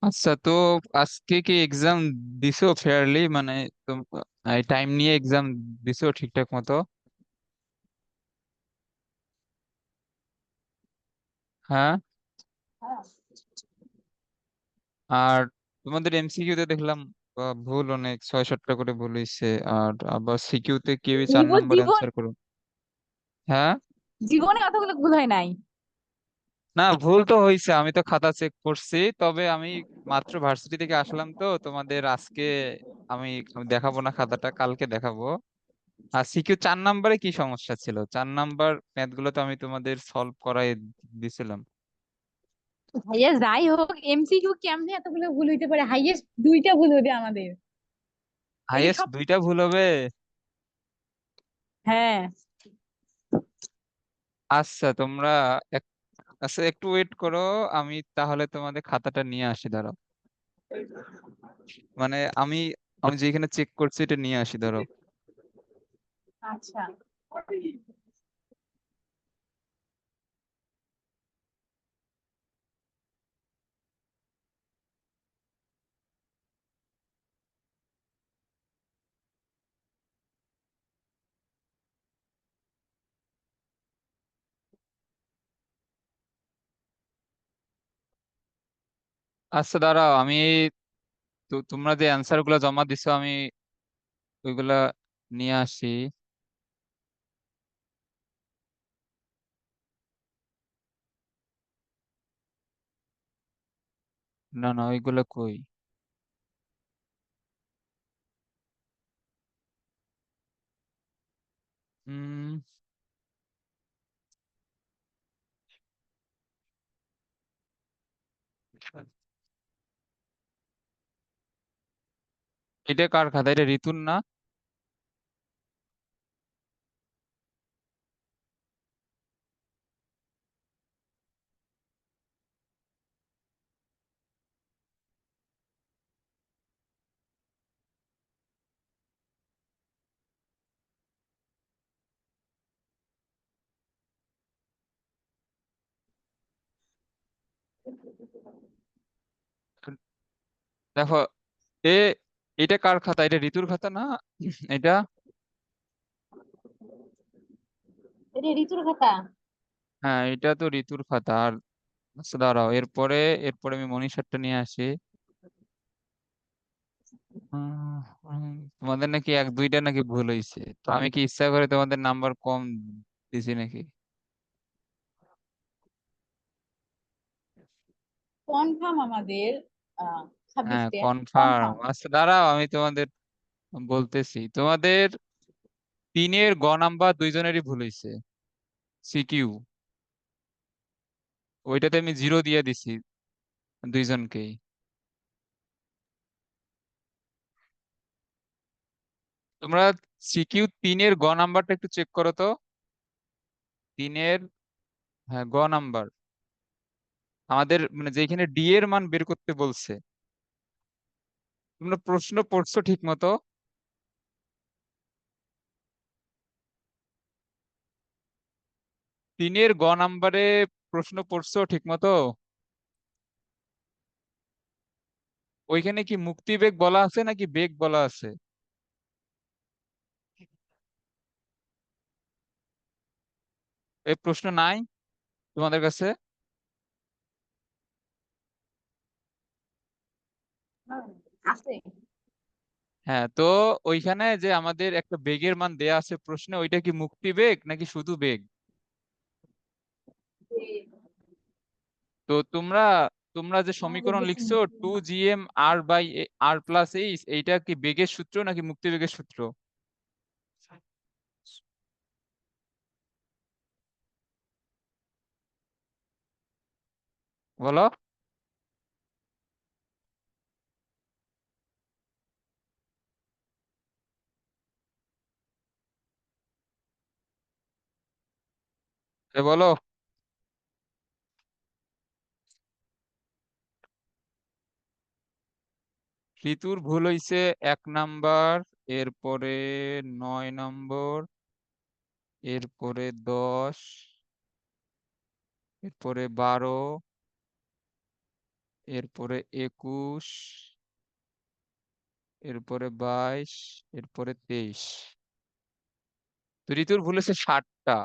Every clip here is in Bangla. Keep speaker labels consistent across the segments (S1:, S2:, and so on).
S1: আচ্ছা, তো আজকে কি এক্সাম দিছো ফেয়ারলি, মানে টাইম নিয়ে এক্সাম দিছো ঠিকঠাক মতো? হ্যাঁ। আর তোমাদের এমসিকিউ তে দেখলাম ভুল অনেক, 6-7টা করে ভুল হয়েছে। আর আবার সিকিউ তে কেউই 4 নাম্বার
S2: জীবন
S1: অ্যান্সার করো। হ্যাঁ।
S2: জীবনে অতগুলো ভুল হয় নাই।
S1: না, ভুল তো হয়েছে, আমি তো খাতা চেক করছি। তবে আমি মাত্র ভার্সিটি থেকে আসলাম, তো তোমাদের আজকে আমি আমি দেখাবো না খাতাটা, কালকে দেখাবো। আর সিকিউ 4 নাম্বারে কি সমস্যা ছিল? 4 নাম্বার ম্যাথ গুলো তো আমি তোমাদের সলভ করাই দিছিলাম।
S2: ভাইয়া যাই হোক, এমসিকিউ কেমনে এতগুলো ভুল হইতে পারে? হাইয়েস্ট দুইটা ভুল হবে আমাদের। এটা
S1: হাইয়েস্ট
S2: সব।
S1: 2টা ভুল হবে?
S2: হ্যাঁ।
S1: আচ্ছা তোমরা এক- আচ্ছা, একটু ওয়েট করো। আমি তাহলে তোমাদের খাতাটা নিয়ে আসি, দাঁড়াও। মানে আমি আমি যেখানে চেক করছি এটা নিয়ে আসি, দাঁড়াও।
S2: আচ্ছা।
S1: আচ্ছা দাঁড়াও, আমি তোমরা যে অ্যান্সার গুলো জমা দিছো, আমি ওইগুলা নিয়ে আসি। না না, ওইগুলা কই? উম এটা কার খাতা? এটা ঋতুর না? দেখো, এ এটা কার খাতা? এটা ঋতুর খাতা না? এটা?
S2: এটা ঋতুর খাতা।
S1: হ্যাঁ, এটা তো ঋতুর খাতা। আর আচ্ছা দাঁড়াও, এরপরে এরপরে আমি মনীষারটা নিয়ে আসি। উম, উম, তোমাদের নাকি 1-2টা নাকি ভুল হয়েছে, তো আমি কি ইচ্ছা করে তোমাদের নাম্বার কম দিছি নাকি?
S2: কনফার্ম আমাদের
S1: হ্যাঁ,
S2: 26-টা।
S1: কনফার্ম।
S2: কনফার্ম।
S1: আচ্ছা দাঁড়াও, আমি তোমাদের বলতেছি। তোমাদের 3-এর নাম্বার দুইজনেরই ভুল হয়েছে, সিকিউ। ওইটাতে আমি 0 দিয়ে দিছি দুইজনকেই। তোমরা সিকিউ 3-এর নাম্বারটা একটু চেক করো তো। 3-এর, হ্যাঁ, নাম্বার আমাদের মানে যেখানে ডি এর মান বের করতে বলছে। তোমরা প্রশ্ন পড়ছো ঠিক মতো? 3-এর নাম্বারে প্রশ্ন পড়ছো ঠিক মতো? ওইখানে কি মুক্তি বেগ বলা আছে নাকি বেগ বলা আছে? এই প্রশ্ন নাই তোমাদের কাছে?
S2: আছে।
S1: হ্যাঁ, তো ওইখানে যে আমাদের একটা বেগের মান দেয়া আছে প্রশ্নে, ওইটা কি মুক্তি বেগ নাকি শুধু বেগ? তো তোমরা তোমরা যে
S2: আমাদের
S1: সমীকরণ
S2: দেশে
S1: লিখছো,
S2: মুসলিম।
S1: 2gm r/r+h, এইটা কি বেগের সূত্র নাকি মুক্তি বেগের সূত্র? বলো। বলো। ঋতুর ভুল হইছে 1 নাম্বার, এরপরে 9 নম্বর, এরপরে 10, এরপরে 12, এরপরে 21, এরপরে 22, এরপরে 23। তো ঋতুর ভুল হচ্ছে 60টা,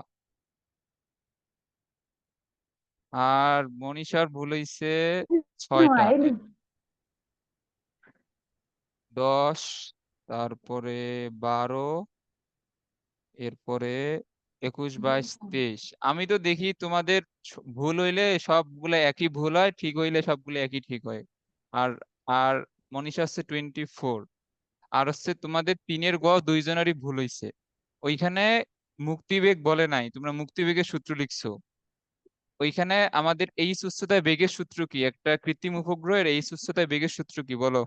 S1: আর মনীষার ভুল হইছে 6টা।
S2: মাইরি।
S1: 10, তারপরে 12, এরপরে 21, 22, 23। আমি তো দেখি তোমাদের ভুল হইলে সবগুলো একই ভুল হয়, ঠিক হইলে সবগুলো একই ঠিক হয়। আর আর মনীষা হচ্ছে 24। আর হচ্ছে তোমাদের 3-এর দুইজনেরই ভুল হইছে। ওইখানে মুক্তিবেগ বলে নাই, তোমরা মুক্তিবেগের সূত্র লিখছো। ওইখানে আমাদের এই উচ্চতায় বেগের সূত্র কি? একটা কৃত্রিম উপগ্রহের এই উচ্চতায় বেগের সূত্র কি বলো?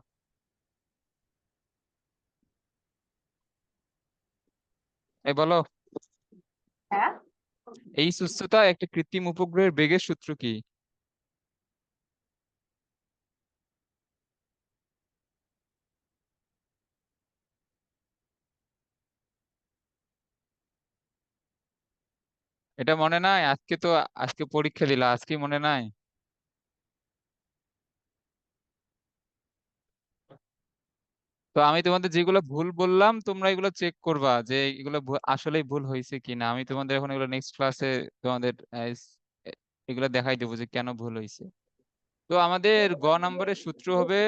S1: এই বলো।
S2: হ্যাঁ,
S1: এই উচ্চতায় একটা কৃত্রিম উপগ্রহের বেগের সূত্র কি? এটা মনে নাই? আজকে পরীক্ষা দিলা, আজকে মনে নাই? তো আমি তোমাদের যেগুলো ভুল বললাম তোমরা এগুলো চেক করবা যে এগুলো আসলেই ভুল হয়েছে কিনা। আমি তোমাদের এখন এগুলো নেক্সট ক্লাসে তোমাদের এগুলো দেখাই দেবো যে কেন ভুল হয়েছে। তো আমাদের নম্বরের সূত্র হবে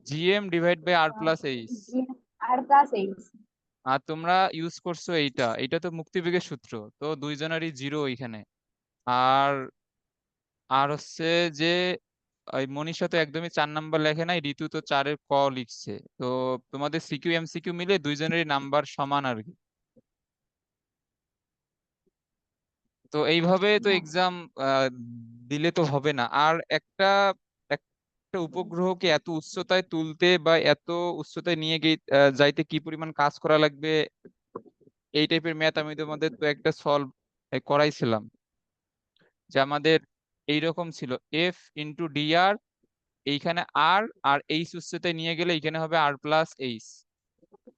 S1: GM/R+H।
S2: আর প্লাস এইচ।
S1: আর তোমরা ইউজ করছো এইটা, এইটা তো মুক্তিবেগের সূত্র। তো দুইজনেরই জিরো এখানে। আর আর হচ্ছে যে ওই মনীষা তো একদমই 4 নাম্বার লেখে নাই, ঋতু তো 4-এর লিখছে। তো তোমাদের সিকিউ এমসিকিউ মিলে দুইজনেরই নাম্বার সমান আর কি। তো এইভাবে তো এক্সাম দিলে তো হবে না। আর একটা উপগ্রহকে এত উচ্চতায় তুলতে বা এত উচ্চতায় নিয়ে গিয়ে যাইতে কি পরিমাণ কাজ করা লাগবে, এই টাইপের ম্যাথ আমি তোমাদের তো একটা সলভ করাইছিলাম। যে আমাদের এইরকম ছিল, F × dr, এইখানে আর আর এইচ উচ্চতায় নিয়ে গেলে এইখানে হবে R+H।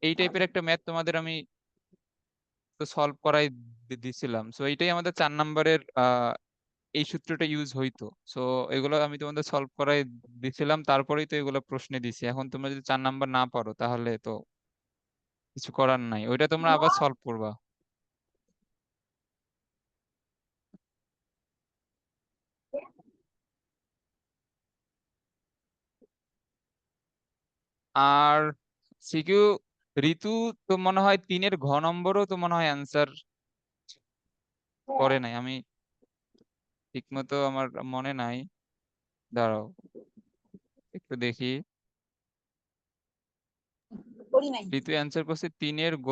S1: এই টাইপের একটা ম্যাথ তোমাদের আমি তো সলভ করাই দিছিলাম। সো এইটাই আমাদের 4 নাম্বারের এই সূত্রটা ইউজ হইতো। সো এগুলো আমি তোমাদের সলভ করাই দিছিলাম, তারপরেই তো এগুলো প্রশ্নে দিছি। এখন তোমরা যদি 4 নাম্বার না পারো তাহলে তো কিছু করার নাই, ওইটা তোমরা আবার সলভ করবা। আর সিকিউ ঋতু তো মনে হয় 3-এর ঘ নম্বরও তো মনে হয় অ্যান্সার করে নাই, আমি ঠিক মতো আমার মনে নাই। দাঁড়াও একটু দেখি।
S2: করি নাই।
S1: ঋতু অ্যান্সার করছে 3-এর গ।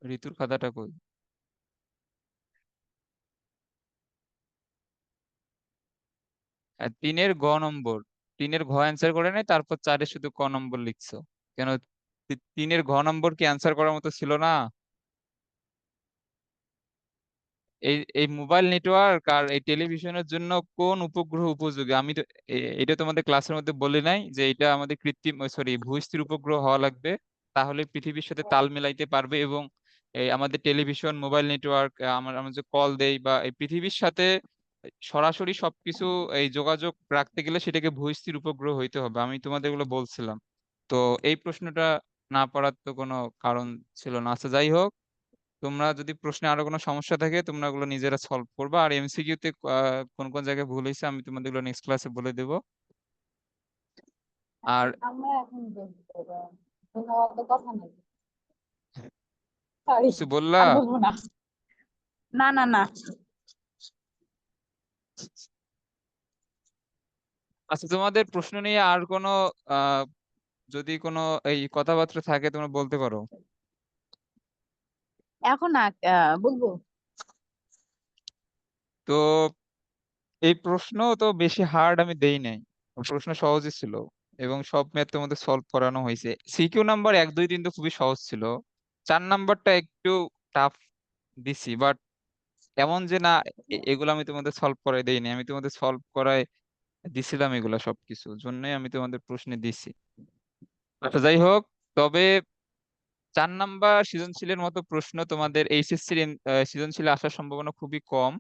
S1: ঋতুর খাতাটা কই? আর 3-এর গ নম্বর, 3-এর ঘ অ্যান্সার করে নাই, তারপর 4-এ শুধু ক নম্বর লিখছো কেন? 3-এর ঘ নম্বর কি অ্যান্সার করার মতো ছিল না? এই এই মোবাইল নেটওয়ার্ক আর এই টেলিভিশনের জন্য কোন উপগ্রহ উপযোগী? আমি তো এটা তোমাদের ক্লাসের মধ্যে বলি নাই যে এটা আমাদের কৃত্রিম, সরি, ভূস্থির উপগ্রহ হওয়া লাগবে, তাহলে পৃথিবীর সাথে তাল মিলাইতে পারবে। এবং এই আমাদের টেলিভিশন, মোবাইল নেটওয়ার্ক, আমরা আমরা যে কল দেই বা এই পৃথিবীর সাথে সরাসরি সবকিছু এই যোগাযোগ রাখতে গেলে সেটাকে ভূস্থির উপগ্রহ হইতে হবে। আমি তোমাদের এগুলো বলছিলাম। তো এই প্রশ্নটা না পারার তো কোনো কারণ ছিল না। আচ্ছা, যাই হোক, তোমরা যদি প্রশ্নে আরো কোনো সমস্যা থাকে তোমরা ওগুলো নিজেরা সলভ করবা। আর এমসিকিউ তে কোন কোন জায়গায় ভুল হয়েছে আমি তোমাদের ওগুলো নেক্সট ক্লাসে বলে দেবো। আর
S2: আমরা এখন বলতে পারবো। কোনো অত কথা নেই। সরি।
S1: কিছু বললা?
S2: আর বলবো না। না না না।
S1: আচ্ছা, তোমাদের প্রশ্ন নিয়ে আর কোনো আহ যদি কোনো এই কথাবার্তা থাকে তোমরা বলতে পারো।
S2: এখন না, বলবো।
S1: তো এই প্রশ্ন তো বেশি হার্ড আমি দেই নাই, প্রশ্ন সহজই ছিল এবং সব ম্যাথ তোমাদের সলভ করানো হয়েছে। সিকিউ নাম্বার 1, 2, 3 তো খুবই সহজ ছিল। 4 নাম্বারটা একটু টাফ দিছি, বাট এমন যে না এগুলো আমি তোমাদের সলভ করাই দেইনি, আমি তোমাদের সলভ করাই দিছিলাম। এগুলা সবকিছু জন্যই আমি তোমাদের প্রশ্নে দিছি। আচ্ছা, যাই হোক, তবে 4 নাম্বার সৃজনশীলের মতো প্রশ্ন তোমাদের এইচএসসির সৃজনশীলে আসার সম্ভাবনা খুবই কম।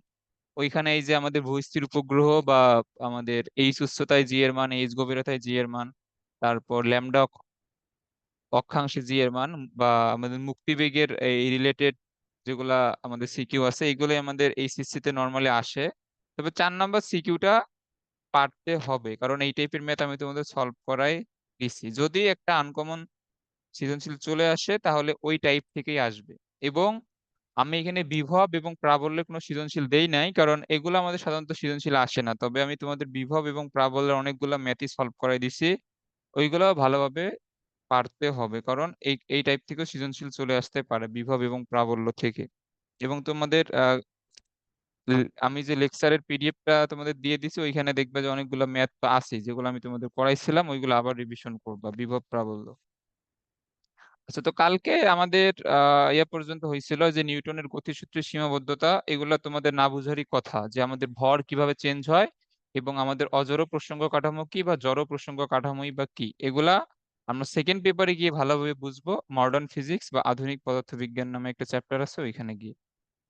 S1: ওইখানে এই যে আমাদের ভূস্থির উপগ্রহ বা আমাদের এইচ উচ্চতায় জি এর মান, এইচ গভীরতায় জি এর মান, তারপর ল্যামডা অক্ষাংশে জি এর মান, বা আমাদের মুক্তিবেগের এই রিলেটেড যেগুলা আমাদের সিকিউ আছে, এগুলোই আমাদের এইচএসসি তে নর্মালি আসে। তবে 4 নাম্বার সিকিউটা পারতে হবে, কারণ এই টাইপের ম্যাথ আমি তোমাদের সলভ করাই দিছি। যদি একটা আনকমন সৃজনশীল চলে আসে তাহলে ওই টাইপ থেকেই আসবে। এবং আমি এখানে বিভব এবং প্রাবল্যের কোনো সৃজনশীল দেই নাই, কারণ এগুলো আমাদের সাধারণত সৃজনশীল আসে না। তবে আমি তোমাদের বিভব এবং প্রাবল্যের অনেকগুলো ম্যাথই সলভ করাই দিছি, ওইগুলো ভালোভাবে পারতে হবে, কারণ এই এই টাইপ থেকেও সৃজনশীল চলে আসতে পারে বিভব এবং প্রাবল্য থেকে। এবং তোমাদের আমি যে লেকচারের পিডিএফটা তোমাদের দিয়ে দিছি, ওইখানে দেখবে যে অনেকগুলো ম্যাথ আছে যেগুলো আমি তোমাদের পড়াইছিলাম, ওইগুলো আবার রিভিশন করবা, বিভব প্রাবল্য। আচ্ছা, তো কালকে আমাদের ইয়া পর্যন্ত হয়েছিল যে নিউটনের গতিসূত্রের সীমাবদ্ধতা, এগুলা তোমাদের না বুঝারই কথা, যে আমাদের ভর কিভাবে চেঞ্জ হয় এবং আমাদের অজড় প্রসঙ্গ কাঠামো কি বা জড় প্রসঙ্গ কাঠামোই বা কি, এগুলা আমরা সেকেন্ড পেপারে গিয়ে ভালোভাবে বুঝবো। মডার্ন ফিজিক্স বা আধুনিক পদার্থবিজ্ঞান নামে একটা চ্যাপ্টার আছে, ওইখানে গিয়ে।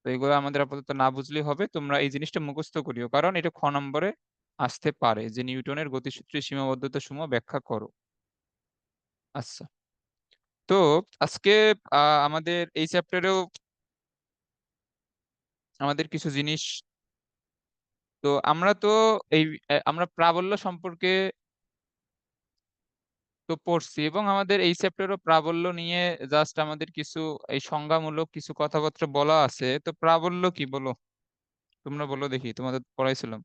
S1: তো এগুলো আমাদের আপাতত না বুঝলেই হবে, তোমরা এই জিনিসটা মুখস্থ করিও, কারণ এটা খ নম্বরে আসতে পারে যে নিউটনের গতিসূত্রের সীমাবদ্ধতা সমূহ ব্যাখ্যা করো। আচ্ছা, তো আজকে আমাদের এই চ্যাপ্টারেও আমাদের কিছু জিনিস, তো আমরা তো এই আমরা প্রাবল্য সম্পর্কে তো পড়ছি, এবং আমাদের এই চ্যাপ্টারও প্রাবল্য নিয়ে জাস্ট আমাদের কিছু এই সংজ্ঞামূলক কিছু কথাবার্তা বলা আছে। তো প্রাবল্য কি বলো, তোমরা বলো দেখি, তোমাদের পড়াইছিলাম।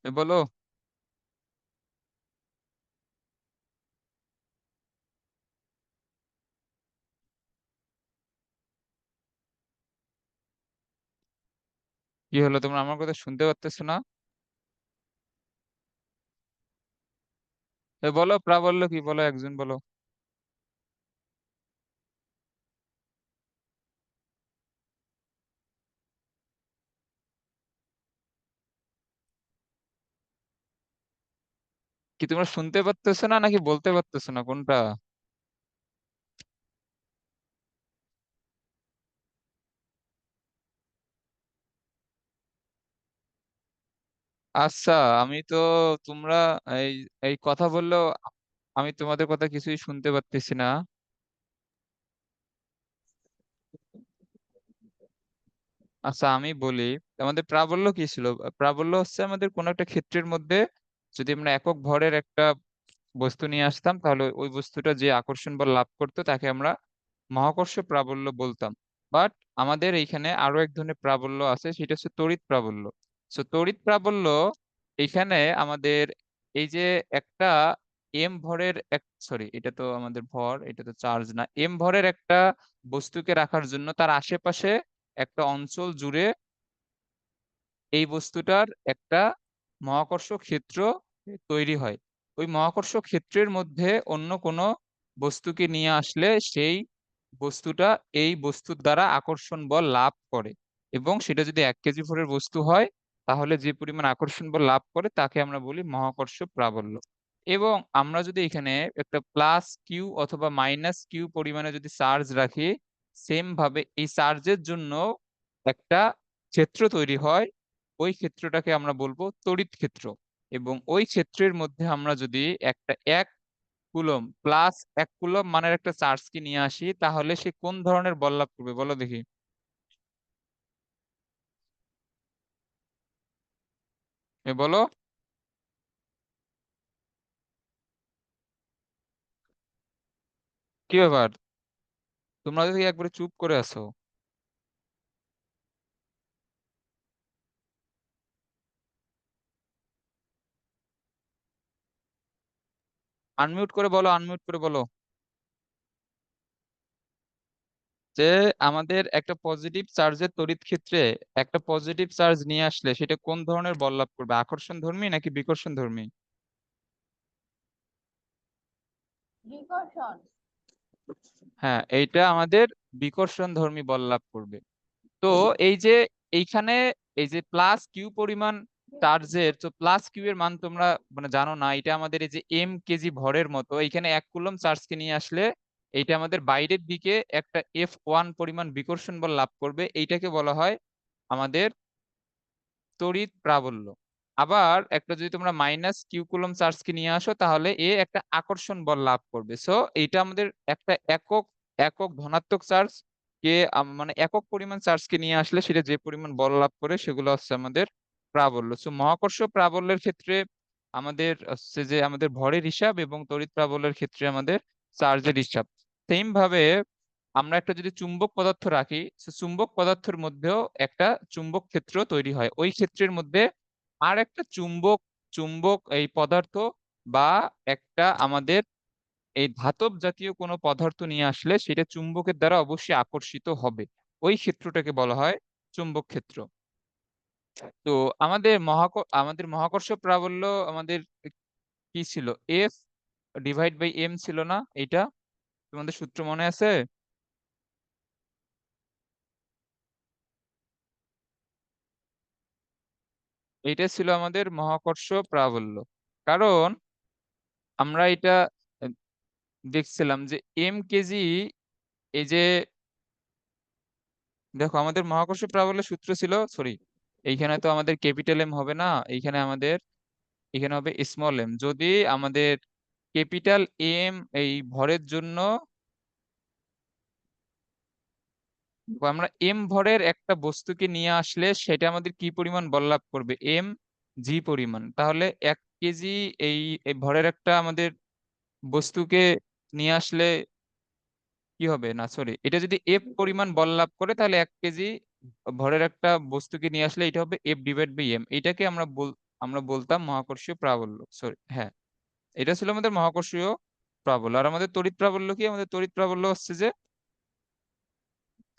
S1: বলো। কি হলো, তোমরা আমার কথা শুনতে পারতেছো না? বলো প্রাবল্য কি, বলো, একজন বলো। কি তোমরা শুনতে পারতেছো না নাকি বলতে পারতেছো না, কোনটা? আচ্ছা, আমি তো, তোমরা এই এই কথা বললেও আমি তোমাদের কথা কিছুই শুনতে পারতেছি না। আচ্ছা, আমি বলি, আমাদের প্রাবল্য কি ছিল? প্রাবল্য হচ্ছে আমাদের কোন একটা ক্ষেত্রের মধ্যে যদি আমরা একক ভরের একটা বস্তু নিয়ে আসতাম, তাহলে ওই বস্তুটা যে আকর্ষণ বল লাভ করতো তাকে আমরা মহাকর্ষ প্রাবল্য বলতাম। বাট আমাদের এইখানে আরো এক ধরনের প্রাবল্য আছে, সেটা হচ্ছে তড়িৎ প্রাবল্য। তো তড়িৎ প্রাবল্য এইখানে আমাদের এই যে একটা এম ভরের এক, সরি এটা তো আমাদের ভর, এটা তো চার্জ না, এম ভরের একটা বস্তুকে রাখার জন্য তার আশেপাশে একটা অঞ্চল জুড়ে এই বস্তুটার একটা মহাকর্ষ ক্ষেত্র তৈরি হয়। ওই মহাকর্ষ ক্ষেত্রের মধ্যে অন্য কোনো বস্তুকে নিয়ে আসলে সেই বস্তুটা এই বস্তুর দ্বারা আকর্ষণ বল লাভ করে, এবং সেটা যদি 1 কেজি ভরের বস্তু হয় তাহলে যে পরিমাণ আকর্ষণ বল লাভ করে তাকে আমরা বলি মহাকর্ষ প্রাবল্য। এবং আমরা যদি এখানে একটা প্লাস কিউ অথবা মাইনাস কিউ পরিমাণে যদি চার্জ রাখি, সেম ভাবে এই চার্জের জন্য একটা ক্ষেত্র তৈরি হয়, ওই ক্ষেত্রটাকে আমরা বলবো তড়িৎ ক্ষেত্র। এবং ওই ক্ষেত্রের মধ্যে আমরা যদি একটা 1 কুলম প্লাস 1 কুলম মানের একটা চার্জকে নিয়ে আসি, তাহলে সে কোন ধরনের বল লাভ করবে বলো দেখি। বলো, কি ব্যাপার, তোমরা যদি একবারে চুপ করে আছো। আনমিউট করে বলো, আনমিউট করে বলো। যে আমাদের একটা পজিটিভ চার্জের তড়িৎ ক্ষেত্রে একটা পজিটিভ চার্জ নিয়ে আসলে সেটা কোন ধরনের বল লাভ করবে, আকর্ষণ ধর্মী নাকি বিকর্ষণ ধর্মী?
S2: বিকর্ষণ।
S1: হ্যাঁ, এইটা আমাদের বিকর্ষণ ধর্মী বল লাভ করবে। তো এই যে এইখানে এই যে প্লাস কিউ পরিমাণ চার্জের, তো প্লাস কিউ এর মান তোমরা মানে জানো না, এটা আমাদের এই যে এম কেজি ভরের মতো, এইখানে 1 কুলম্ব চার্জকে নিয়ে আসলে এইটা আমাদের বাইরের দিকে একটা F1 পরিমাণ বিকর্ষণ বল লাভ করবে, এইটাকে বলা হয় আমাদের তড়িৎ প্রাবল্য। আবার একটা যদি তোমরা মাইনাস কিউ কুলম্ব চার্জকে নিয়ে আসো, তাহলে এ একটা আকর্ষণ বল লাভ করবে। সো এইটা আমাদের একটা একক একক ধনাত্মক চার্জ কে মানে একক পরিমাণ চার্জকে নিয়ে আসলে সেটা যে পরিমাণ বল লাভ করে সেগুলো হচ্ছে আমাদের প্রাবল্য। সো মহাকর্ষ প্রাবল্যের ক্ষেত্রে আমাদের হচ্ছে যে আমাদের ভরের হিসাব, এবং তড়িৎ প্রাবল্যের ক্ষেত্রে আমাদের চার্জের হিসাব। সেম ভাবে আমরা একটা যদি চুম্বক পদার্থ রাখি, সে চুম্বক পদার্থের মধ্যেও একটা চুম্বক ক্ষেত্র তৈরি হয়। ওই ক্ষেত্রের মধ্যে আর একটা চুম্বক চুম্বক এই পদার্থ বা একটা আমাদের এই ধাতব জাতীয় কোনো পদার্থ নিয়ে আসলে সেটা চুম্বকের দ্বারা অবশ্যই আকর্ষিত হবে। ওই ক্ষেত্রটাকে বলা হয় চুম্বক ক্ষেত্র। তো আমাদের মহাকর্ষ প্রাবল্য আমাদের কি ছিল? F/m ছিল না এটা? তোমাদের সূত্র মনে আছে? এটা ছিল আমাদের মহাকর্ষ প্রাবল্য। কারণ আমরা এটা আহ, দেখছিলাম যে এম কেজি, এই যে দেখো আমাদের মহাকর্ষ প্রাবল্যের সূত্র ছিল, সরি, এইখানে তো আমাদের ক্যাপিটাল এম হবে না, এইখানে আমাদের এখানে হবে স্মল এম। যদি আমাদের ক্যাপিটাল এম এই ভরের জন্য, আমরা এম ভরের একটা বস্তুকে নিয়ে আসলে সেটা আমাদের কি পরিমাণ বল লাভ করবে? এম জি পরিমাণ। তাহলে 1 কেজি এই এই ভরের একটা আমাদের বস্তুকে নিয়ে আসলে কি হবে, না সরি, এটা যদি এফ পরিমাণ বল লাভ করে তাহলে 1 কেজি ভরের একটা বস্তুকে নিয়ে আসলে এটা হবে F/m। এটাকে আমরা বলতাম মহাকর্ষীয় প্রাবল্য। সরি, হ্যাঁ, এটা ছিল আমাদের মহাকর্ষীয় প্রাবল্য। আর আমাদের তড়িৎ প্রাবল্য কি? আমাদের তড়িৎ প্রাবল্য হচ্ছে যে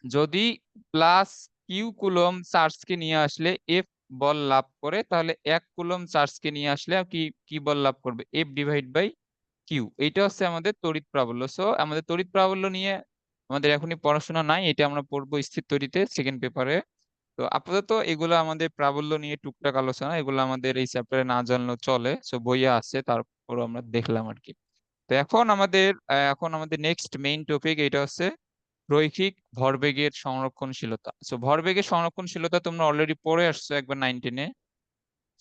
S1: যদি প্লাস কিউ কুলম চার্জকে নিয়ে আসলে এফ বল লাভ করে, তাহলে 1 কুলম চার্জকে নিয়ে আসলে কি কি বল লাভ করবে? F/কিউ। এইটা হচ্ছে আমাদের তড়িৎ প্রাবল্য। সো আমাদের তড়িৎ প্রাবল্য নিয়ে আমাদের এখনই পড়াশোনা নাই, এটা আমরা পড়বো স্থির তড়িতে সেকেন্ড পেপারে। তো আপাতত এগুলো আমাদের প্রাবল্য নিয়ে টুকটাক আলোচনা, এগুলো আমাদের এই চ্যাপ্টারে না জানলেও চলে, সো বইয়ে আছে, তারপর আমরা দেখলাম আর কি। তো এখন আমাদের নেক্সট মেইন টপিক এটা হচ্ছে রৈখিক ভরবেগের সংরক্ষণশীলতা। সো ভরবেগের সংরক্ষণশীলতা তোমরা অলরেডি পড়ে আসছো একবার 9-10-এ।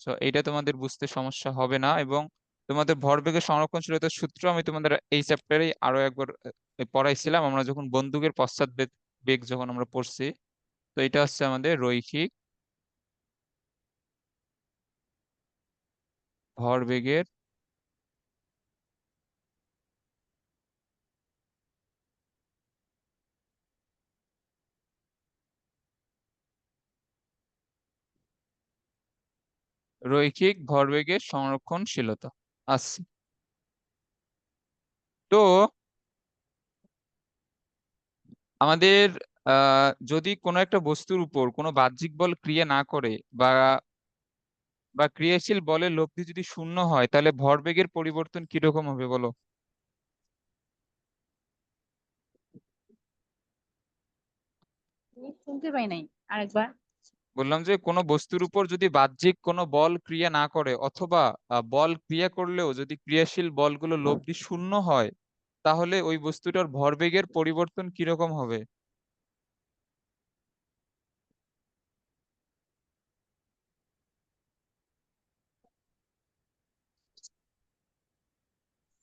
S1: সো এটা তোমাদের বুঝতে সমস্যা হবে না, এবং তোমাদের ভরবেগের সংরক্ষণশীলতার সূত্র আমি তোমাদের এই চ্যাপ্টারে আরো একবার পড়াইছিলাম আমরা যখন বন্দুকের পশ্চাৎ বেগ যখন আমরা পড়ছি। তো এটা হচ্ছে আমাদের ভরবেগের রৈখিক ভরবেগের সংরক্ষণশীলতা আছে। তো আমাদের যদি কোনো একটা বস্তুর উপর কোনো বাহ্যিক বল ক্রিয়া না করে, বা বা ক্রিয়াশীল বলের লব্ধি যদি শূন্য হয়, তাহলে ভরবেগের পরিবর্তন কিরকম হবে বলো?
S2: শুনতে পাই নাই, আরেকবার।
S1: বললাম যে কোনো বস্তুর উপর যদি বাহ্যিক কোনো বল ক্রিয়া না করে, অথবা বল ক্রিয়া করলেও যদি ক্রিয়াশীল বলগুলো লব্ধি শূন্য হয়, তাহলে ওই বস্তুটার ভরবেগের পরিবর্তন কিরকম হবে?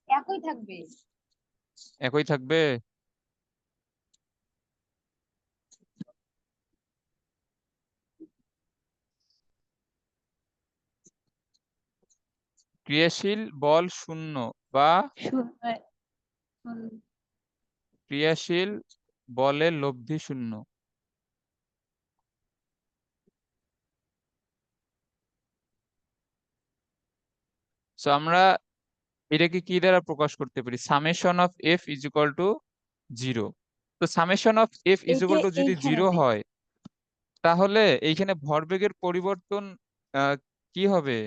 S2: একই থাকবে।
S1: একই থাকবে? ক্রিয়াশীল বল শূন্য বা
S2: শুন- আহ, শুন-
S1: ক্রিয়াশীল বলের লব্ধি শূন্য। তো আমরা এটাকে কি দ্বারা প্রকাশ করতে পারি? Summation of F is equal to zero. তো সামেশন অফ এফ ইজ
S2: এইটা
S1: ইকুয়াল টু যদি জিরো
S2: এইখানেতে
S1: হয়, তাহলে এইখানে ভরবেগের পরিবর্তন আহ, কি হবে?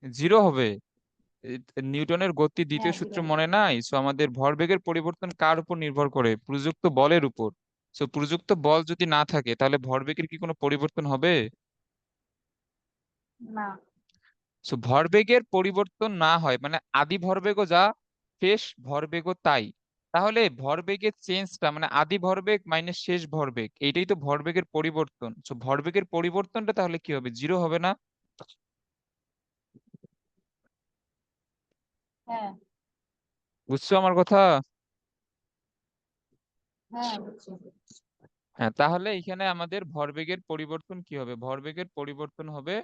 S1: জিরো হবে। নিউটনের গতির দ্বিতীয়
S2: হ্যাঁ,
S1: সূত্র
S2: জিরো হবে।
S1: মনে নাই? সো আমাদের ভরবেগের পরিবর্তন কার উপর নির্ভর করে? প্রযুক্ত বলের উপর। তো প্রযুক্ত বল যদি না থাকে তাহলে ভরবেগের কি কোনো পরিবর্তন হবে?
S2: না।
S1: সো ভরবেগের পরিবর্তন না হয় মানে আদি ভরবেগও যা শেষ ভরবেগও তাই। তাহলে ভরবেগের চেঞ্জটা মানে আদি ভরবেগ মাইনাস শেষ ভরবেগ, এইটাই তো ভরবেগের পরিবর্তন। সো ভরবেগের পরিবর্তনটা তাহলে কি হবে, জিরো হবে না?
S2: হ্যাঁ।
S1: বুঝছো আমার কথা?
S2: হ্যাঁ, বুঝছি।
S1: হ্যাঁ, তাহলে এখানে আমাদের ভরবেগের পরিবর্তন কি হবে, ভরবেগের পরিবর্তন হবে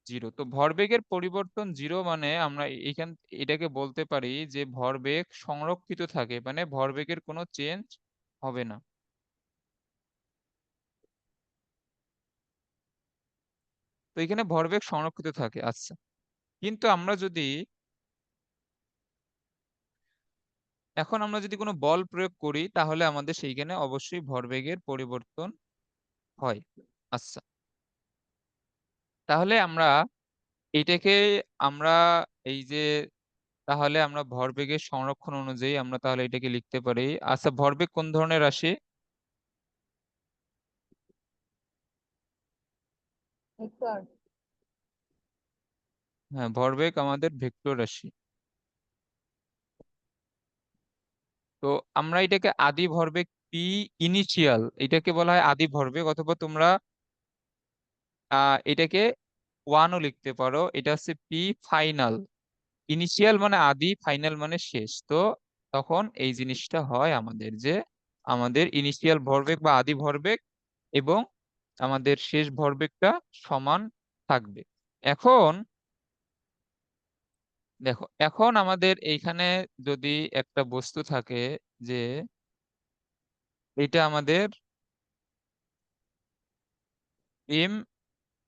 S1: জিরো। তো ভরবেগের পরিবর্তন জিরো মানে আমরা এখান এটাকে বলতে পারি যে ভরবেগ সংরক্ষিত থাকে, মানে ভরবেগের কোনো চেঞ্জ হবে না। তো এখানে ভরবেগ সংরক্ষিত থাকে, আচ্ছা। কিন্তু আমরা যদি এখন আমরা যদি কোনো বল প্রয়োগ করি তাহলে আমাদের সেইখানে অবশ্যই ভরবেগের পরিবর্তন হয়। আচ্ছা, তাহলে আমরা এইটাকে আমরা এই যে তাহলে আমরা ভরবেগের সংরক্ষণ অনুযায়ী আমরা তাহলে এটাকে লিখতে পারি। আচ্ছা, ভরবেগ কোন ধরনের রাশি?
S2: ভেক্টর।
S1: হ্যাঁ, ভরবেগ আমাদের ভেক্টর রাশি। তো আমরা এটাকে আদি ভরবেগ পি ইনিশিয়াল এটাকে বলা হয় আদি ভরবেগ, অথবা তোমরা এটাকে ওয়ানও লিখতে পারো, এটা হচ্ছে পি ফাইনাল। ইনিশিয়াল মানে আদি, ফাইনাল মানে শেষ। তো তখন এই জিনিসটা হয় আমাদের যে আমাদের ইনিশিয়াল ভরবেগ বা আদি ভরবেগ এবং আমাদের শেষ ভরবেগটা সমান থাকবে। এখন দেখো, এখন আমাদের এইখানে যদি একটা বস্তু থাকে যে এটা আমাদের এম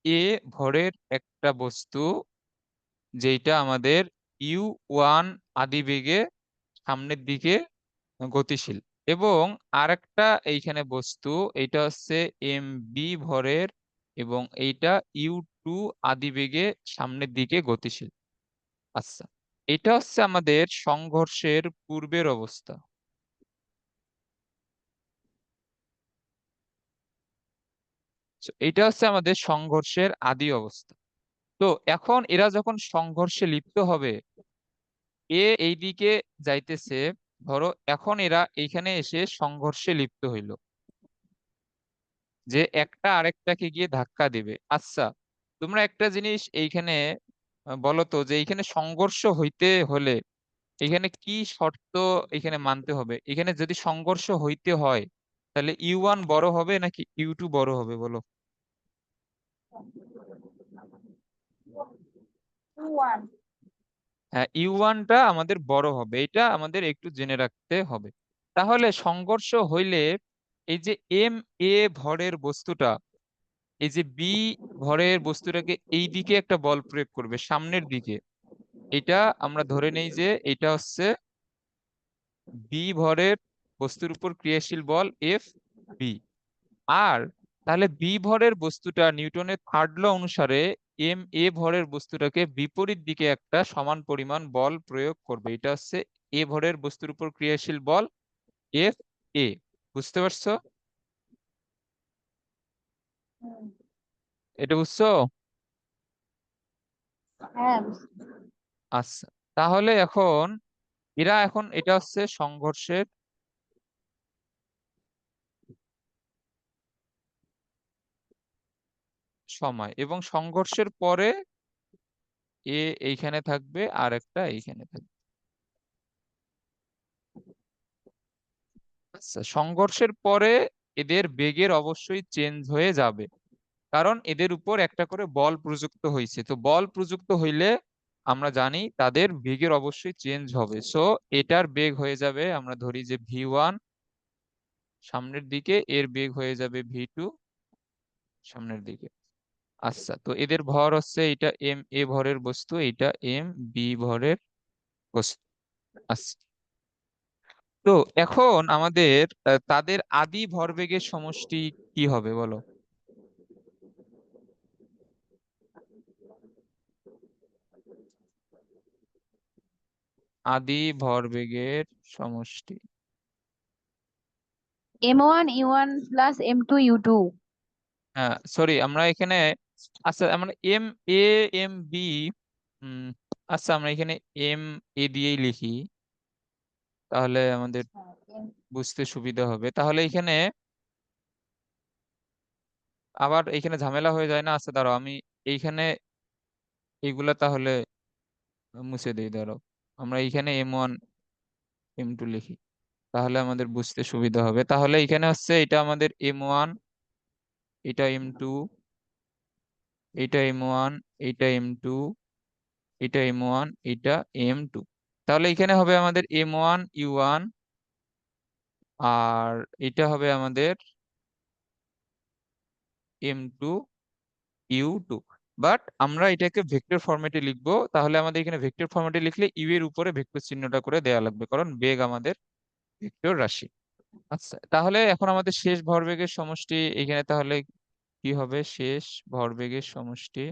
S1: এ ভরের একটা বস্তু, যেটা আমাদের ইউ ওয়ান আদিবেগে সামনের দিকে গতিশীল, এবং আরেকটা এইখানে বস্তু এটা হচ্ছে এম বি ভরের এবং এইটা ইউ টু আদিবেগে সামনের দিকে গতিশীল। আচ্ছা, এটা হচ্ছে আমাদের সংঘর্ষের পূর্বের অবস্থা। So, এটা হচ্ছে আমাদের সংঘর্ষের আদি অবস্থা। তো এখন এরা যখন সংঘর্ষে লিপ্ত হবে, এ এইদিকে যাইতেছে, ধরো এখন এরা এইখানে এসে সংঘর্ষে লিপ্ত হইলো, যে একটা আরেকটাকে গিয়ে ধাক্কা দিবে। আচ্ছা, তোমরা একটা জিনিস এইখানে বলো তো, যে এইখানে সংঘর্ষ হইতে হলে এখানে কি শর্ত এখানে মানতে হবে? এখানে যদি সংঘর্ষ হইতে হয় তাহলে ইউ ওয়ান বড় হবে নাকি ইউ টু বড় হবে বলো?
S2: ওয়ান।
S1: হ্যাঁ, ইউ ওয়ানটা আমাদের বড় হবে, এটা আমাদের একটু জেনে রাখতে হবে। তাহলে সংঘর্ষ হইলে এই যে এম এ ভরের বস্তুটা এই যে বি ভরের বস্তুটাকে এই দিকে একটা বল প্রয়োগ করবে সামনের দিকে। এটা আমরা ধরে নেই যে এটা হচ্ছে বি ভরের বস্তুর উপর ক্রিয়াশীল বল এফ বি। আর তাহলে বি ভরের বস্তুটা নিউটনের থার্ড ল অনুসারে এম এ ভরের বস্তুটাকে বিপরীত দিকে একটা সমান পরিমাণ বল প্রয়োগ করবে, এটা হচ্ছে এ ভরের বস্তুর উপর ক্রিয়াশীল বল এফ এ। বুঝতে পারছো? এটা বুঝছো?
S2: হ্যাঁ, বুঝছি।
S1: আচ্ছা, তাহলে এখন এরা এখন এটা হচ্ছে সংঘর্ষের সময়, এবং সংঘর্ষের পরে এ এইখানে থাকবে আর একটা এইখানে থাকবে। আচ্ছা, সংঘর্ষের পরে এদের বেগের অবশ্যই চেঞ্জ হয়ে যাবে, কারণ এদের উপর একটা করে বল প্রযুক্ত হয়েছে। তো বল প্রযুক্ত হইলে আমরা জানি তাদের বেগের অবশ্যই চেঞ্জ হবে। সো এটার বেগ হয়ে যাবে, আমরা ধরি যে ভি ওয়ান সামনের দিকে, এর বেগ হয়ে যাবে ভি টু সামনের দিকে। আচ্ছা, তো এদের ভর হচ্ছে এটা এম এ ভরের বস্তু, এটা এম বি ভরের বস্তু। আচ্ছা, তো এখন আমাদের তাদের আদি ভরবেগের সমষ্টি কি হবে বলো? আদি ভরবেগের সমষ্টি
S2: M1 U1 plus M2 U2।
S1: হ্যাঁ সরি, আমরা এখানে, আচ্ছা আমরা এম এ এম বি, আচ্ছা আমরা এখানে এম এ দিয়েই লিখি, তাহলে আমাদের বুঝতে সুবিধা হবে। তাহলে এখানে আবার এইখানে ঝামেলা হয়ে যায় না? আচ্ছা দাঁড়াও, আমি এইখানে এইগুলা তাহলে মুছে দিই, দাঁড়াও। আমরা এইখানে M1 M2 লিখি, তাহলে আমাদের বুঝতে সুবিধা হবে। তাহলে এখানে হচ্ছে এটা আমাদের M1, এটা M2, এটা M1, এটা M2, এটা M1, এটা M2। তাহলে এখানে হবে আমাদের M1U1, আর এটা হবে আমাদের M2U2। বাট আমরা এটাকে ভেক্টর ফরম্যাটে লিখবো, তাহলে আমাদের এখানে ভেক্টর ফরম্যাটে লিখলে ইউ এর উপরে ভেক্টর চিহ্নটা করে দেয়া লাগবে, কারণ বেগ আমাদের ভেক্টর রাশি। আচ্ছা তাহলে এখন আমাদের শেষ ভরবেগের সমষ্টি এখানে তাহলে কি হবে? শেষ ভরবেগের সমষ্টি,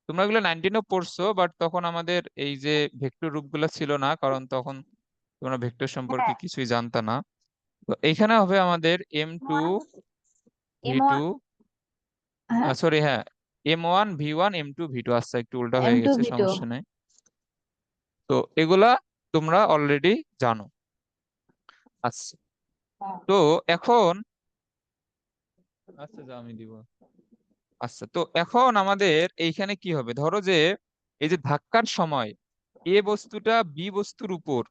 S1: তোমরা এগুলো 19-এও পড়ছো, বাট তখন আমাদের এই যে ভেক্টর রূপগুলো ছিল না, কারণ তখন তোমরা ভেক্টর সম্পর্কে
S2: হ্যাঁ।
S1: কিছুই জানতা না। তো এখানে হবে আমাদের M2 V2,
S2: M1। হ্যাঁ।
S1: সরি হ্যাঁ, M1 V1 M2 V2। আচ্ছা একটু উল্টা হয়ে
S2: M2
S1: গেছে,
S2: V2।
S1: সমস্যা নেই। তো এগুলা তোমরা অলরেডি জানো। আচ্ছা, তো এখন, আচ্ছা যা আমি দিব। আচ্ছা তো এখন আমাদের এইখানে কি হবে, ধরো যে এই যে ধাক্কার সময় এ বস্তুটা বি বস্তুর উপর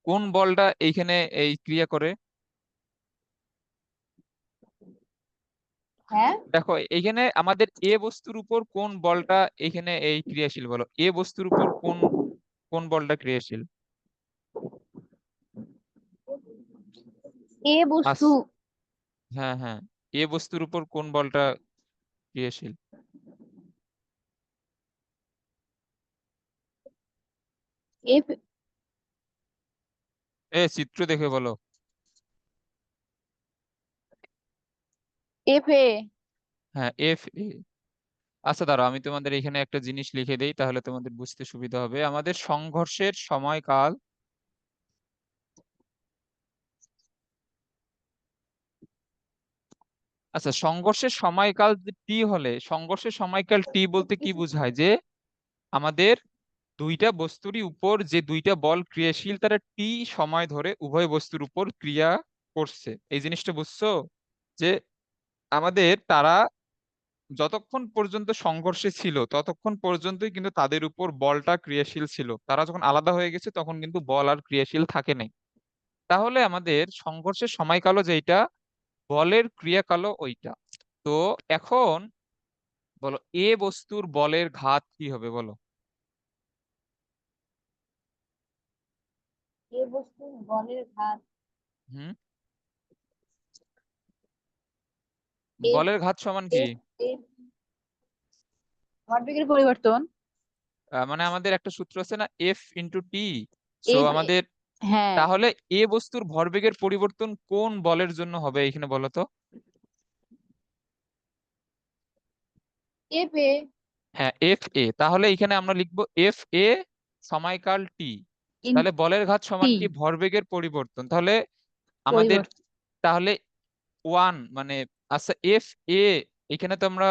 S1: কোন বলটা এইখানে এই ক্রিয়া করে?
S2: হ্যাঁ।
S1: দেখো এইখানে আমাদের এ বস্তুর উপর কোন বলটা এইখানে এই ক্রিয়াশীল, বলো এ বস্তুর উপর কোন কোন বলটা ক্রিয়াশীল?
S2: এ
S1: আস
S2: বস্তু।
S1: হ্যাঁ হ্যাঁ, এ বস্তুর উপর কোন বলটা ক্রিয়াশীল?
S2: এফ।
S1: চিত্র দেখে বলো।
S2: F
S1: হ্যাঁ F আচ্ছা দাঁড়াও, আমি তোমাদের এখানে একটা জিনিস লিখে দেই, তাহলে তোমাদের বুঝতে সুবিধা হবে। আমাদের সংঘর্ষের সময়কাল, আচ্ছা সংঘর্ষের সময়কাল টি হলে, সংঘর্ষের সময়কাল টি বলতে কি বোঝায়? যে আমাদের দুইটা বস্তুরই উপর যে দুইটা বল ক্রিয়াশীল, তারা টি সময় ধরে উভয় বস্তুর উপর ক্রিয়া করছে, এই জিনিসটা বুঝছো? যে আমাদের তারা যতক্ষণ পর্যন্ত সংঘর্ষে ছিল ততক্ষণ পর্যন্তই কিন্তু তাদের উপর বলটা ক্রিয়াশীল ছিল, তারা যখন আলাদা হয়ে গেছে তখন কিন্তু বল আর ক্রিয়াশীল থাকে নাই। তাহলে আমাদের সংঘর্ষের সময়কালও যেটা, বলের ক্রিয়াকালও ওইটা। তো এখন বলো এ বস্তুর বলের ঘাত কি হবে বলো?
S2: এ বস্তুর বলের ঘাত।
S1: হুম,
S2: এফ।
S1: বলের ঘাত সমান কি?
S2: এফ। এফ ভরবেগের পরিবর্তন।
S1: মানে আমাদের একটা সূত্র আছে না, F × T। So
S2: F.
S1: আমাদের,
S2: হ্যাঁ।
S1: তাহলে এ বস্তুর ভরবেগের পরিবর্তন কোন বলের জন্য হবে এখানে বলো তো?
S2: F
S1: হ্যাঁ F তাহলে এখানে আমরা লিখবো F সময়কাল টি।
S2: ইন
S1: তাহলে বলের ঘাত সমান
S2: টি
S1: কি? ভরবেগের পরিবর্তন। তাহলে আমাদের,
S2: পরিবর্তন।
S1: তাহলে ওয়ান মানে, আচ্ছা F এখানে তো আমরা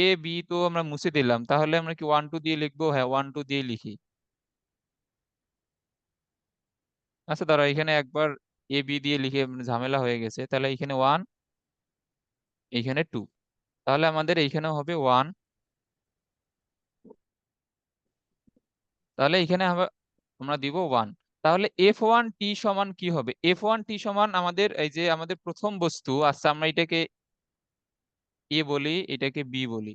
S1: A B তো আমরা মুছে দিলাম, তাহলে আমরা কি 1 2 দিয়ে লিখবো? হ্যাঁ 1 2 দিয়ে লিখি। আচ্ছা দাঁড়া, এখানে একবার AB দিয়ে লিখে ঝামেলা হয়ে গেছে, তাহলে এখানে 1, এইখানে 2। তাহলে আমাদের এইখানেও হবে 1, তাহলে এখানে হবে, আমরা দিব 1। তাহলে F1 T সমান কি হবে? F1 T সমান আমাদের এই যে আমাদের প্রথম বস্তু, আচ্ছা আমরা এটাকে A বলি, এটাকে B বলি।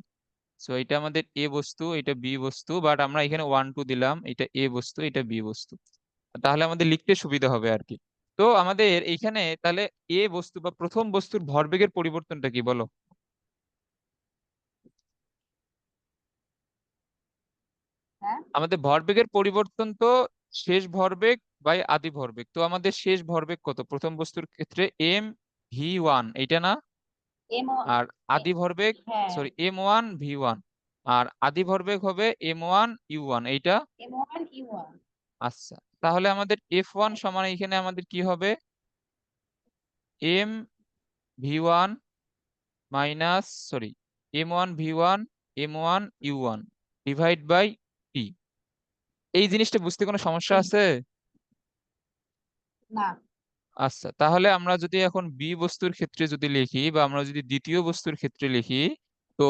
S1: সো এটা আমাদের A বস্তু, এটা B বস্তু, বাট আমরা এখানে 1 2 দিলাম, এটা A বস্তু, এটা B বস্তু, তাহলে আমাদের লিখতে সুবিধা হবে আর কি। তো আমাদের এইখানে তাহলে A বস্তু বা প্রথম বস্তুর ভরবেগের পরিবর্তনটা কি বলো?
S2: হ্যাঁ।
S1: আমাদের ভরবেগের পরিবর্তন তো শেষ ভরবেগ বাই আদি ভরবেগ। তো আমাদের শেষ ভরবেগ কত প্রথম বস্তুর ক্ষেত্রে? M V1 এইটা না?
S2: এম।
S1: আর আদি ভরবেগ,
S2: হ্যাঁ।
S1: সরি M1 V1, আর আদি ভরবেগ হবে M1 U1 এইটা।
S2: M1 U1।
S1: আচ্ছা তাহলে আমাদের F1 সমান এখানে আমাদের কি হবে? M v one minus, sorry, M1 V1 M1 U1 divide by t. এই জিনিসটা বুঝতে কোনো সমস্যা
S2: হুম।
S1: আছে?
S2: না।
S1: আচ্ছা, তাহলে আমরা যদি এখন বি বস্তুর ক্ষেত্রে যদি লিখি, বা আমরা যদি দ্বিতীয় বস্তুর ক্ষেত্রে লিখি, তো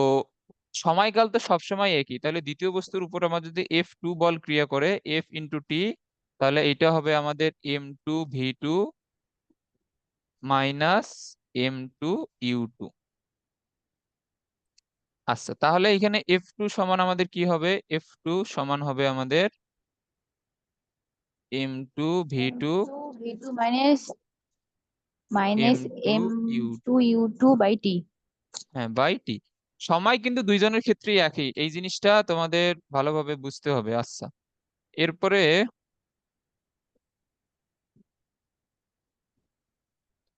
S1: সময়কাল তো সবসময় একই। তাহলে দ্বিতীয় বস্তুর উপর আমরা যদি F2 বল ক্রিয়া করে F × T, তাহলে এটা হবে আমাদের M2 V2 minus M2 U2। আচ্ছা, তাহলে এখানে F2 সমান আমাদের কি হবে? F2 সমান হবে আমাদের M2 V2
S2: M2 V2 minus minus m
S1: M2 U2।
S2: Two u two by t.
S1: হ্যাঁ, বাই টি। সময় কিন্তু দুইজনের ক্ষেত্রেই একই, এই জিনিসটা তোমাদের ভালোভাবে বুঝতে হবে। আচ্ছা, এরপরে,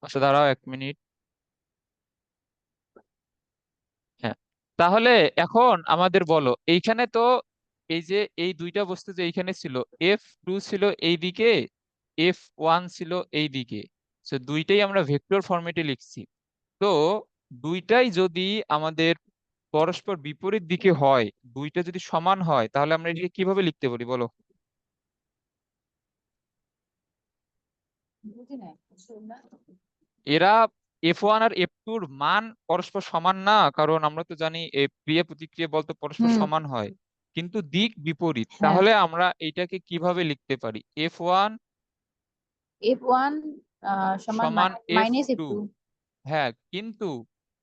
S1: আচ্ছা দাঁড়াও 1 মিনিট। হ্যাঁ, তাহলে এখন আমাদের বলো, এইখানে তো এই যে এই দুইটা বস্তু যে এইখানে ছিল, F2 ছিল এই দিকে, F1 ছিল এই দিকে। তো দুইটাই আমরা ভেক্টর ফরম্যাটে লিখছি। তো দুইটাই যদি আমাদের পরস্পর বিপরীত দিকে হয়, দুইটা যদি সমান হয়, তাহলে আমরা এটাকে কিভাবে লিখতে পারি বলো?
S2: বুঝি নাই। শুননা।
S1: এরা F1 আর F2-র মান পরস্পর সমান না, কারণ আমরা তো জানি এই ক্রিয়া প্রতিক্রিয়া বলতে পরস্পর
S2: হুম।
S1: সমান হয়, কিন্তু দিক বিপরীত।
S2: হ্যাঁ।
S1: তাহলে আমরা এটাকে কিভাবে লিখতে পারি? F1
S2: F1 সমান
S1: সমান
S2: মাইনাস এফ
S1: F2।
S2: টু।
S1: হ্যাঁ, কিন্তু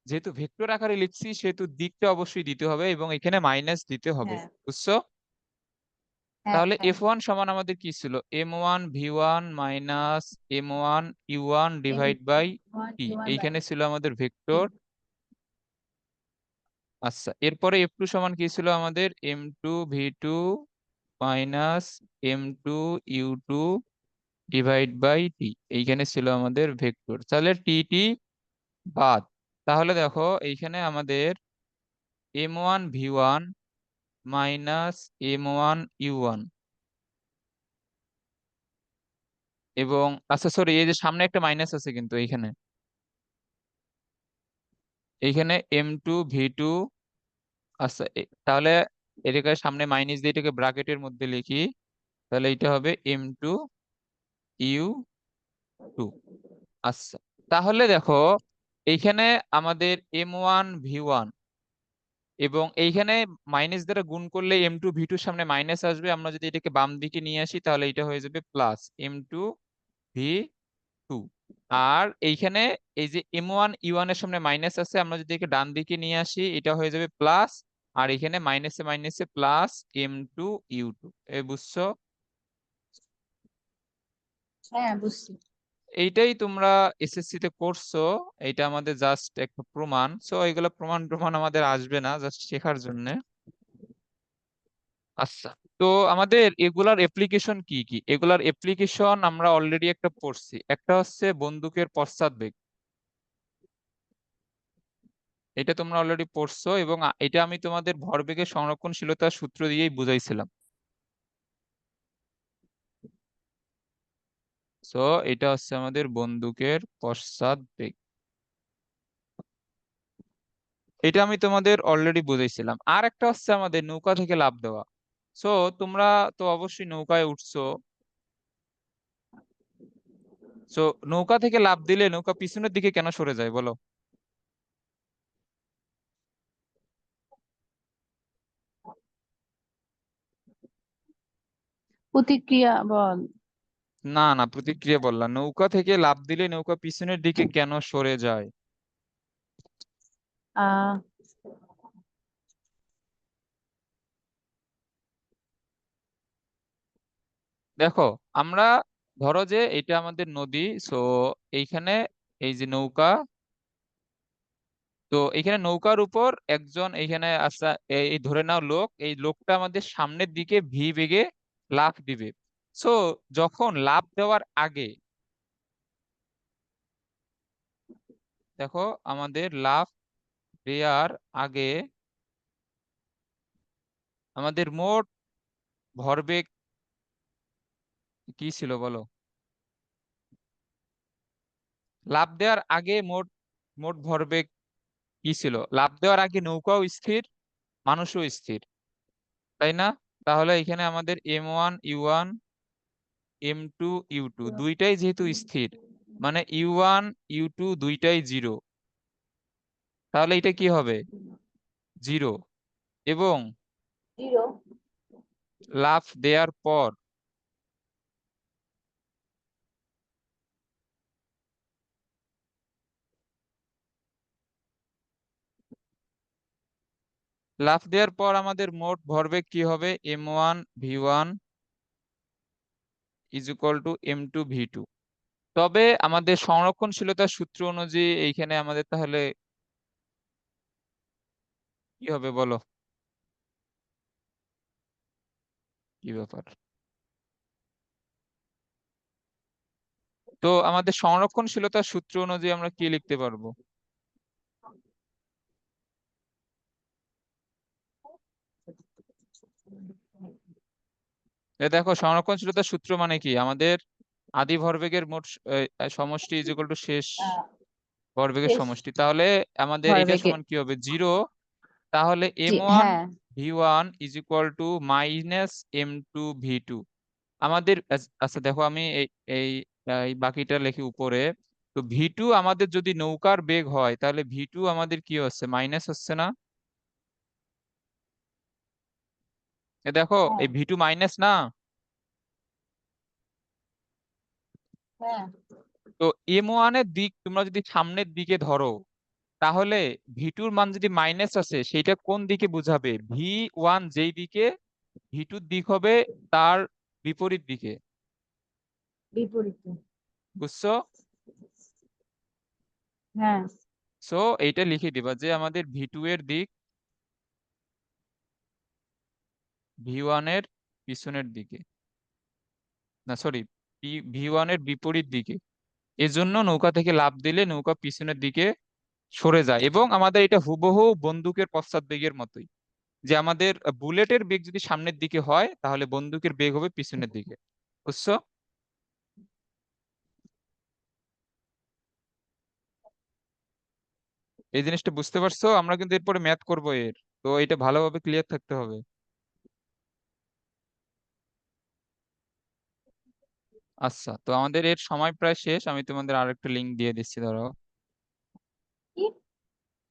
S1: যেহেতু ভেক্টর আকারে লিখছি, সেহেতু দিকটা অবশ্যই দিতে হবে এবং এখানে মাইনাস দিতে হবে।
S2: হ্যাঁ।
S1: বুঝছো?
S2: হ্যাঁ।
S1: তাহলে
S2: হ্যাঁ।
S1: F1 সমান আমাদের কি ছিল? M1 V1 minus M1 U1
S2: M
S1: divide by
S2: one
S1: T.
S2: U one by
S1: এইখানে ছিল আমাদের
S2: টি।
S1: ভেক্টর। আচ্ছা, এরপরে F2 সমান কি ছিল আমাদের? M2 V2 minus M2 U2 divide by টি। এইখানে ছিল আমাদের ভেক্টর। তাহলে টি টি বাদ। তাহলে দেখো এইখানে আমাদের M1 V1 minus M1 U1, এবং আচ্ছা সরি, এই যে সামনে একটা মাইনাস আছে কিন্তু এইখানে, এইখানে M2 V2। আচ্ছা, তাহলে এটাকে সামনে মাইনাস দিয়ে এটাকে ব্র্যাকেটের মধ্যে লিখি, তাহলে এটা হবে M2U2। আচ্ছা, তাহলে দেখো এইখানে আমাদের M1 V1, এবং এইখানে মাইনাস দ্বারা গুণ করলে M2 V2-র সামনে মাইনাস আসবে। আমরা যদি এটাকে বাম দিকে নিয়ে আসি, তাহলে এটা হয়ে যাবে প্লাস M2 V2। আর এইখানে এই যে M1 U1 এর সামনে মাইনাস আছে, আমরা যদি একে ডান দিকে নিয়ে আসি, এটা হয়ে যাবে প্লাস। আর এখানে মাইনাসে মাইনাসে প্লাস M2U2। বুঝছো?
S2: হ্যাঁ, বুঝছি।
S1: এইটাই তোমরা এসএসসি তে করছো। এইটা আমাদের জাস্ট একটা প্রমাণ। সো এগুলো প্রমাণ প্রমাণ আমাদের আসবে না, জাস্ট শেখার জন্য। আচ্ছা, তো আমাদের এগুলার অ্যাপ্লিকেশন কি কি? এগুলার অ্যাপ্লিকেশন আমরা অলরেডি একটা পড়ছি। একটা হচ্ছে বন্দুকের পশ্চাৎবেগ, এটা তোমরা অলরেডি পড়ছো, এবং এটা আমি তোমাদের ভরবেগের সংরক্ষণশীলতার সূত্র দিয়েই বুঝাইছিলাম। সো এটা হচ্ছে আমাদের বন্দুকের পশ্চাৎবেগ, এটা আমি তোমাদের অলরেডি বুঝাইছিলাম। আর একটা হচ্ছে আমাদের নৌকা থেকে লাফ দেওয়া। সো তোমরা তো অবশ্যই নৌকায় উঠছো। সো নৌকা থেকে লাফ দিলে নৌকা পিছনের দিকে কেন সরে যায় বলো?
S2: প্রতিক্রিয়া বল।
S1: না না, প্রতিক্রিয়া বললাম। নৌকা থেকে লাফ দিলে নৌকা পিছনের দিকে কেন সরে যায়?
S2: আহ
S1: দেখো, আমরা ধরো যে এটা আমাদের নদী। সো এইখানে এই যে নৌকা, তো এখানে নৌকার উপর একজন এইখানে আসা, এই ধরে নাও লোক, এই লোকটা আমাদের সামনের দিকে ভি বেগে লাফ দিবে। সো যখন লাফ দেওয়ার আগে, দেখো আমাদের লাফ দেওয়ার আগে আমাদের মোট ভরবেগ কি ছিল বলো? লাফ দেওয়ার আগে মোট মোট ভরবেগ কি ছিল? লাফ দেওয়ার আগে নৌকাও স্থির, মানুষও স্থির, তাই না? তাহলে এখানে আমাদের M1 U1 M2 U2 দুইটাই যেহেতু স্থির, মানে U1 U2 দুইটাই জিরো, তাহলে এটা কি হবে? জিরো। এবং
S2: জিরো।
S1: লাফ দেওয়ার পর লাফ দেওয়ার পর আমাদের মোট ভরবেগ কি হবে? M1 V1 = M2 V2। তবে আমাদের সংরক্ষণশীলতার সূত্র অনুযায়ী এইখানে আমাদের তাহলে কি হবে বলো? কি ব্যাপার? তো আমাদের সংরক্ষণশীলতার সূত্র অনুযায়ী আমরা কি লিখতে পারবো? দেখো, সংরক্ষণশীলতার সূত্র মানে কি? আমাদের আদি ভরবেগের মোট সমষ্টি = শেষ ভরবেগের
S2: শেষ
S1: সমষ্টি। তাহলে আমাদের এটা
S2: ভরবেগের।
S1: সমান কি হবে? জিরো। তাহলে
S2: জি,
S1: M1 V1 = -M2 V2। আমাদের আচ্ছা দেখো, আমি এই এই এই বাকিটা লিখি উপরে। তো V2 আমাদের যদি নৌকার বেগ হয়, তাহলে V2 আমাদের কি হচ্ছে? মাইনাস হচ্ছে না? দেখো,
S2: হ্যাঁ,
S1: এই V2 মাইনাস না?
S2: হ্যাঁ,
S1: তো M1 এর দিক তোমরা যদি সামনের দিকে ধরো, তাহলে V2 র মান যদি মাইনাস আসে, সেটা কোন দিকে বুঝাবে? V1 যেই দিকে, V2 র দিক হবে তার বিপরীত দিকে।
S2: বিপরীতে।
S1: বুঝছো?
S2: হ্যাঁ,
S1: সো এইটা লিখে দিবা যে আমাদের V2 এর দিক V1 এর পিছনের দিকে, না সরি, V1 এর বিপরীত দিকে। এজন্য নৌকা থেকে লাফ দিলে নৌকা পিছনের দিকে সরে যায়, এবং আমাদের এটা হুবহু বন্দুকের পশ্চাৎবেগের মতোই। যে আমাদের বুলেটের বেগ যদি সামনের দিকে হয়, তাহলে বন্দুকের বেগ হবে পিছনের দিকে। বুঝছো? এই জিনিসটা বুঝতে পারছো? আমরা কিন্তু এরপরে ম্যাথ করবো এর, তো এটা ভালোভাবে ক্লিয়ার থাকতে হবে। আচ্ছা, তো আমাদের এর সময় প্রায় শেষ, আমি তোমাদের আরেকটা লিংক দিয়ে দিচ্ছি, ধরো।